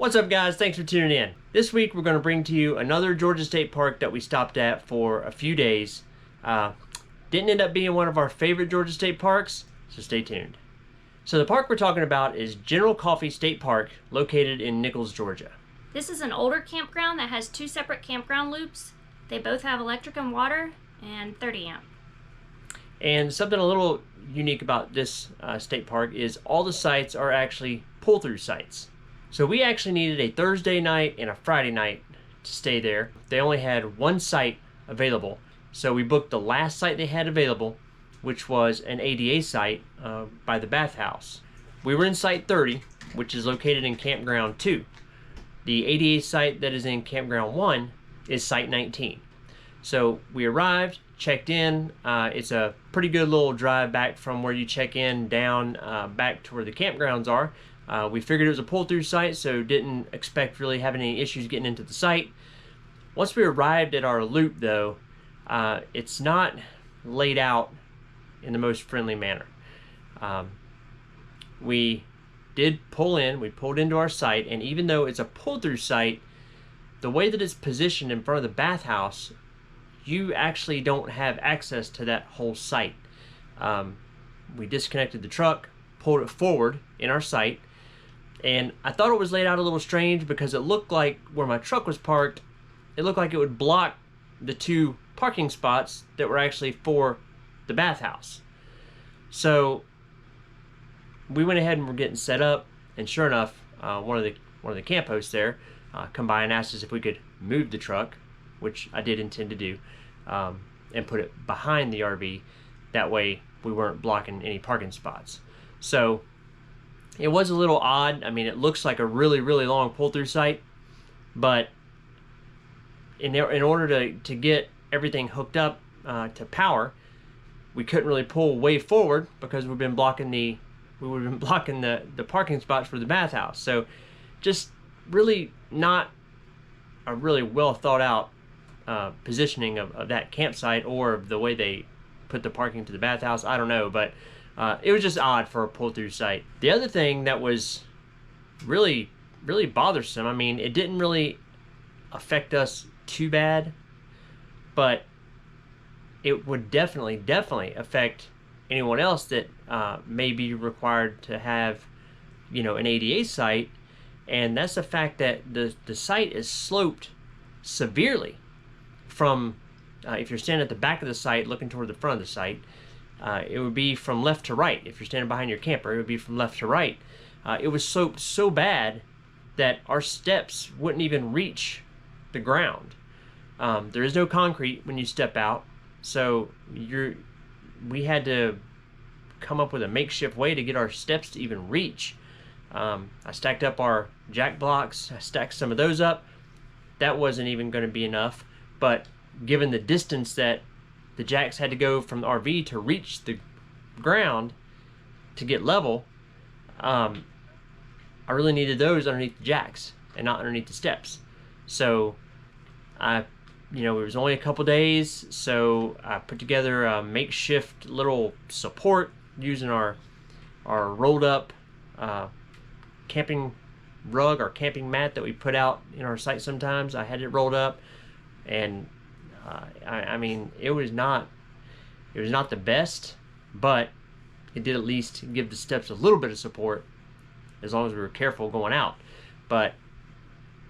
What's up, guys? Thanks for tuning in. This week we're going to bring to you another Georgia State park that we stopped at for a few days. Didn't end up being one of our favorite Georgia State parks, so stay tuned. So the park we're talking about is General Coffee State Park, located in Nichols, Georgia. This is an older campground that has two separate campground loops. They both have electric and water and 30 amp. And something a little unique about this state park is all the sites are actually pull-through sites. So we actually needed a Thursday night and a Friday night to stay there. They only had one site available, so we booked the last site they had available, which was an ADA site by the bathhouse. We were in site 30, which is located in Campground 2. The ADA site that is in Campground 1 is site 19. So we arrived, checked in. It's a pretty good little drive back from where you check in down back to where the campgrounds are. We figured it was a pull-through site, so didn't expect really having any issues getting into the site. Once we arrived at our loop, though, it's not laid out in the most friendly manner. We did pull in, we pulled into our site, and even though it's a pull-through site, the way that it's positioned in front of the bathhouse, you actually don't have access to that whole site. We disconnected the truck, pulled it forward in our site, and I thought it was laid out a little strange because it looked like where my truck was parked, it looked like it would block the two parking spots that were actually for the bathhouse. So we went ahead and were getting set up, and sure enough, one of the camp hosts there come by and asked us if we could move the truck, which I did intend to do, and put it behind the RV. That way we weren't blocking any parking spots. So it was a little odd. I mean, it looks like a really, really long pull-through site, but in order to get everything hooked up to power, we couldn't really pull way forward because we would have been blocking the parking spots for the bathhouse. So just really not a really well thought out positioning of that campsite, or the way they put the parking to the bathhouse. I don't know, but it was just odd for a pull-through site. The other thing that was really, really bothersome, I mean, it didn't really affect us too bad, but it would definitely affect anyone else that may be required to have, an ADA site, and that's the fact that the site is sloped severely from, if you're standing at the back of the site looking toward the front of the site, it would be from left to right. If you're standing behind your camper, it would be from left to right. It was sloped so bad that our steps wouldn't even reach the ground. There is no concrete when you step out, so we had to come up with a makeshift way to get our steps to even reach. I stacked up our jack blocks. I stacked some of those up. That wasn't even going to be enough, but given the distance that the jacks had to go from the RV to reach the ground to get level, I really needed those underneath the jacks and not underneath the steps. So it was only a couple days, so I put together a makeshift little support using our rolled up camping rug, our camping mat that we put out in our site sometimes. I had it rolled up, and I mean, it was not the best, but it did at least give the steps a little bit of support, as long as we were careful going out. But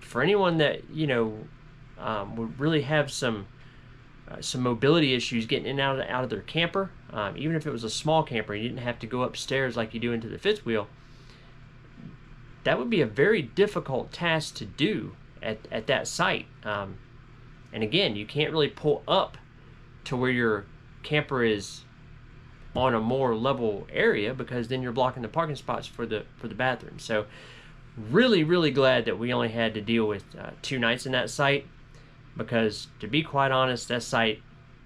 for anyone that would really have some mobility issues getting in and out of their camper, even if it was a small camper, you didn't have to go upstairs like you do into the fifth wheel, that would be a very difficult task to do at that site. And again, you can't really pull up to where your camper is on a more level area, because then you're blocking the parking spots for the bathroom. So really, really glad that we only had to deal with 2 nights in that site, because to be quite honest, that site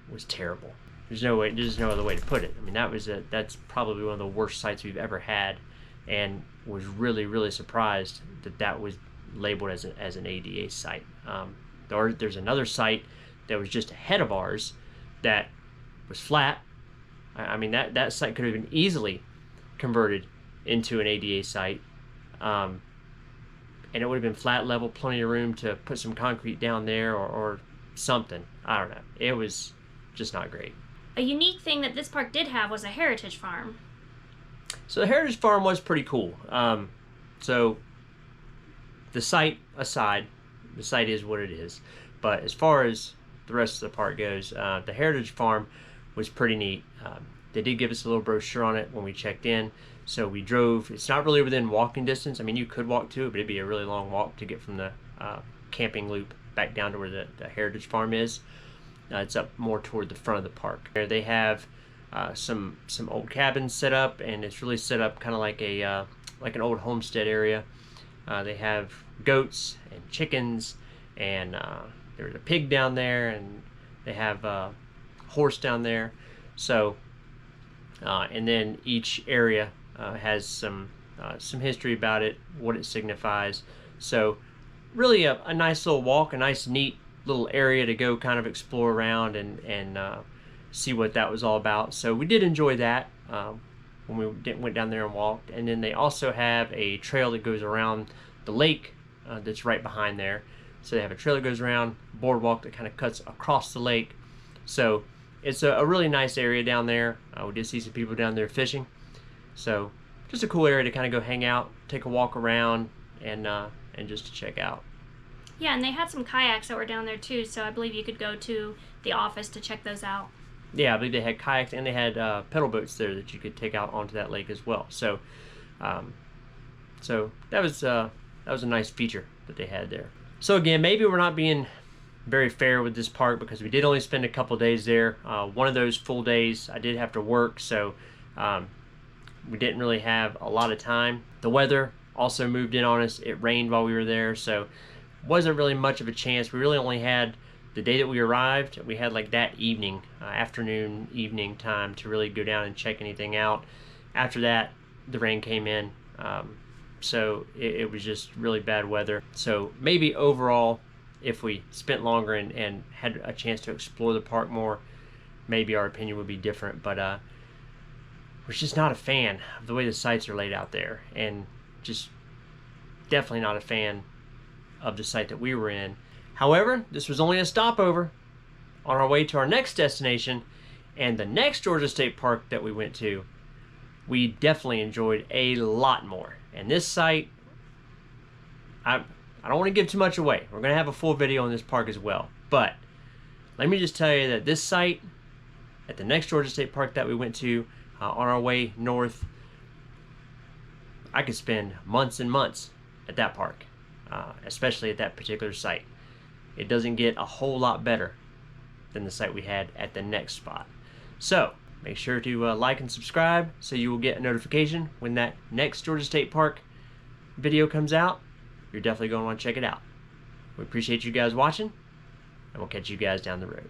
was terrible. There's no other way to put it. I mean, that's probably one of the worst sites we've ever had, and was really, really surprised that was labeled as an ADA site. There's another site that was just ahead of ours that was flat. I mean, that site could have been easily converted into an ADA site. and it would have been flat level, plenty of room to put some concrete down there or something. I don't know. It was just not great. A unique thing that this park did have was a heritage farm. So the heritage farm was pretty cool. So the site aside, the site is what it is. But as far as the rest of the park goes, the heritage farm was pretty neat. They did give us a little brochure on it when we checked in. So we drove. It's not really within walking distance. I mean, you could walk to it, but it'd be a really long walk to get from the camping loop back down to where the heritage farm is. It's up more toward the front of the park. There they have some old cabins set up, and it's really set up kind of like an old homestead area. They have goats and chickens, and there's a pig down there, and they have a horse down there. So, and then each area has some history about it, what it signifies. So, really a nice little walk, a nice neat little area to go kind of explore around and see what that was all about. So we did enjoy that when we went down there and walked. And then they also have a trail that goes around the lake that's right behind there. So they have a trail that goes around, boardwalk that kind of cuts across the lake. So it's a really nice area down there. We did see some people down there fishing. So just a cool area to kind of go hang out, take a walk around, and just to check out. Yeah, and they had some kayaks that were down there too, so I believe you could go to the office to check those out. Yeah, I believe they had kayaks, and they had pedal boats there that you could take out onto that lake as well. So, so that was a nice feature that they had there. So again, maybe we're not being very fair with this park because we did only spend a couple days there. One of those full days I did have to work, so we didn't really have a lot of time. The weather also moved in on us. It rained while we were there, so wasn't really much of a chance. We really only had the day that we arrived. We had like that evening, afternoon, evening time to really go down and check anything out. After that, the rain came in, so it was just really bad weather. So maybe overall, if we spent longer and had a chance to explore the park more, maybe our opinion would be different. But we're just not a fan of the way the sites are laid out there, and just definitely not a fan of the site that we were in. However, this was only a stopover on our way to our next destination, and the next Georgia State Park that we went to, we definitely enjoyed a lot more. And this site, I don't want to give too much away. We're going to have a full video on this park as well. But let me just tell you that this site, at the next Georgia State Park that we went to on our way north, I could spend months and months at that park. Especially at that particular site. It doesn't get a whole lot better than the site we had at the next spot. So make sure to like and subscribe so you will get a notification when that next Georgia State Park video comes out. You're definitely going to want to check it out. We appreciate you guys watching, and we'll catch you guys down the road.